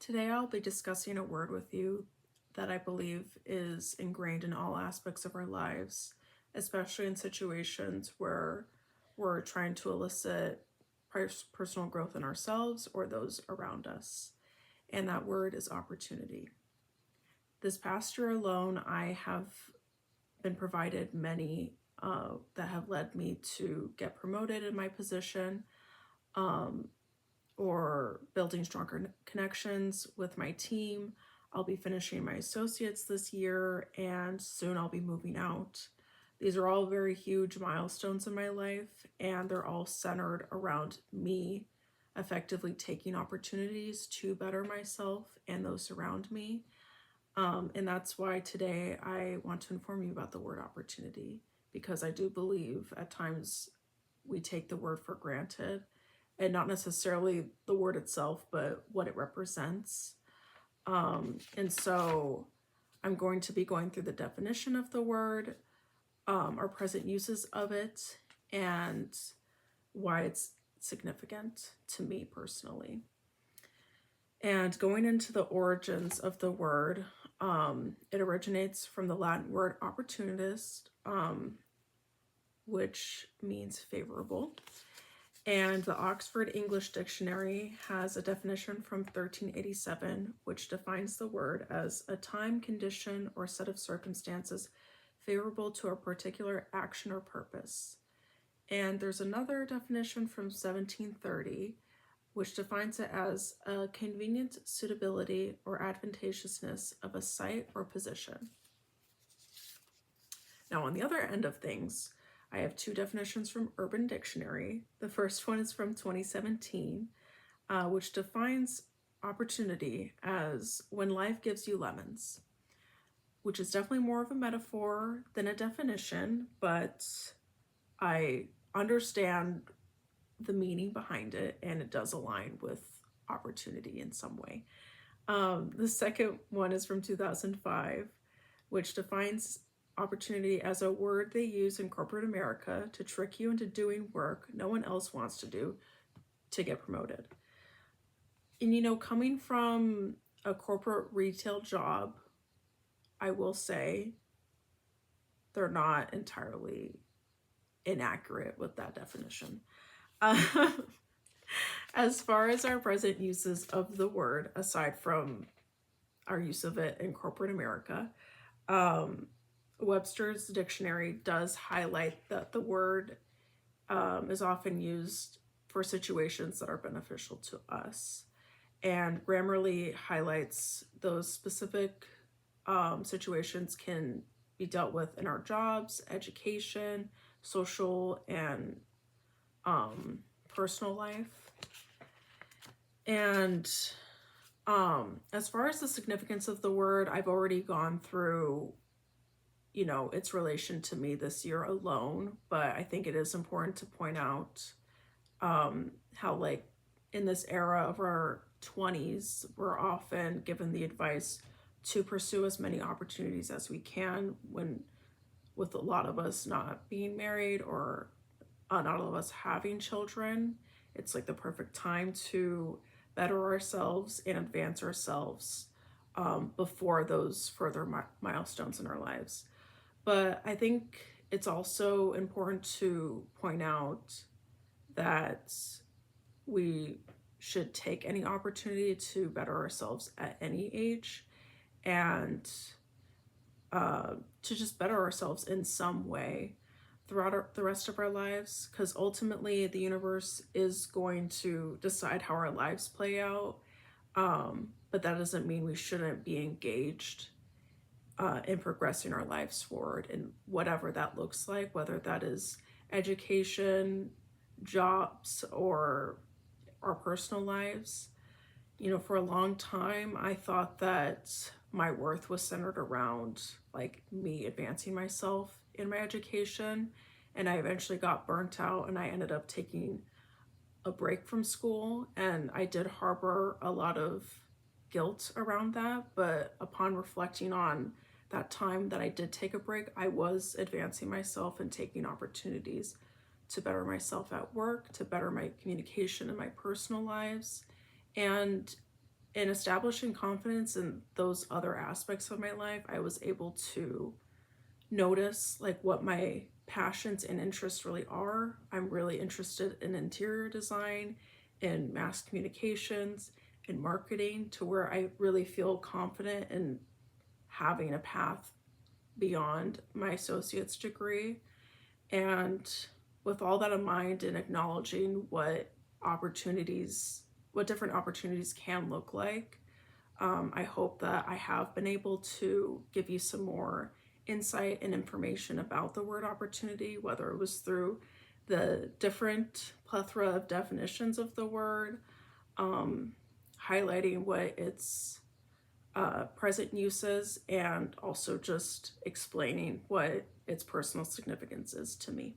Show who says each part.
Speaker 1: Today I'll be discussing a word with you that I believe is ingrained in all aspects of our lives, especially in situations where we're trying to elicit personal growth in ourselves or those around us. And that word is opportunity. This past year alone, I have been provided many that have led me to get promoted in my position, um, or building stronger connections with my team. I'll be finishing my associates this year, and soon I'll be moving out. These are all very huge milestones in my life, and they're all centered around me effectively taking opportunities to better myself and those around me. And that's why today I want to inform you about the word opportunity, because I do believe at times we take the word for granted, and not necessarily the word itself, but what it represents. And so I'm going to be going through the definition of the word, our present uses of it, and why it's significant to me personally. And going into the origins of the word, it originates from the Latin word opportunist, which means favorable. And the Oxford English Dictionary has a definition from 1387, which defines the word as a time, condition, or set of circumstances favorable to a particular action or purpose. And there's another definition from 1730, which defines it as a convenient suitability or advantageousness of a site or position. Now, on the other end of things, I have two definitions from Urban Dictionary. The first one is from 2017, which defines opportunity as when life gives you lemons, which is definitely more of a metaphor than a definition, but I understand the meaning behind it, and it does align with opportunity in some way. The second one is from 2005, which defines opportunity as a word they use in corporate America to trick you into doing work no one else wants to do to get promoted. And coming from a corporate retail job, I will say they're not entirely inaccurate with that definition. As far as our present uses of the word, aside from our use of it in corporate America, Webster's dictionary does highlight that the word is often used for situations that are beneficial to us. And Grammarly highlights those specific situations can be dealt with in our jobs, education, social, and personal life. And as far as the significance of the word, I've already gone through its relation to me this year alone, but I think it is important to point out how, like, in this era of our 20s, we're often given the advice to pursue as many opportunities as we can, when with a lot of us not being married or not all of us having children, it's like the perfect time to better ourselves and advance ourselves before those further milestones in our lives. But I think it's also important to point out that we should take any opportunity to better ourselves at any age, and to just better ourselves in some way throughout the rest of our lives, because ultimately the universe is going to decide how our lives play out, but that doesn't mean we shouldn't be engaged in progressing our lives forward, and whatever that looks like, whether that is education, jobs, or our personal lives. For a long time, I thought that my worth was centered around like me advancing myself in my education, and I eventually got burnt out, and I ended up taking a break from school, and I did harbor a lot of guilt around that. But upon reflecting on that time that I did take a break, I was advancing myself and taking opportunities to better myself at work, to better my communication in my personal lives. And in establishing confidence in those other aspects of my life, I was able to notice like what my passions and interests really are. I'm really interested in interior design, in mass communications, in marketing, to where I really feel confident in having a path beyond my associate's degree. And with all that in mind and acknowledging what different opportunities can look like, I hope that I have been able to give you some more insight and information about the word opportunity, whether it was through the different plethora of definitions of the word, highlighting what its present uses, and also just explaining what its personal significance is to me.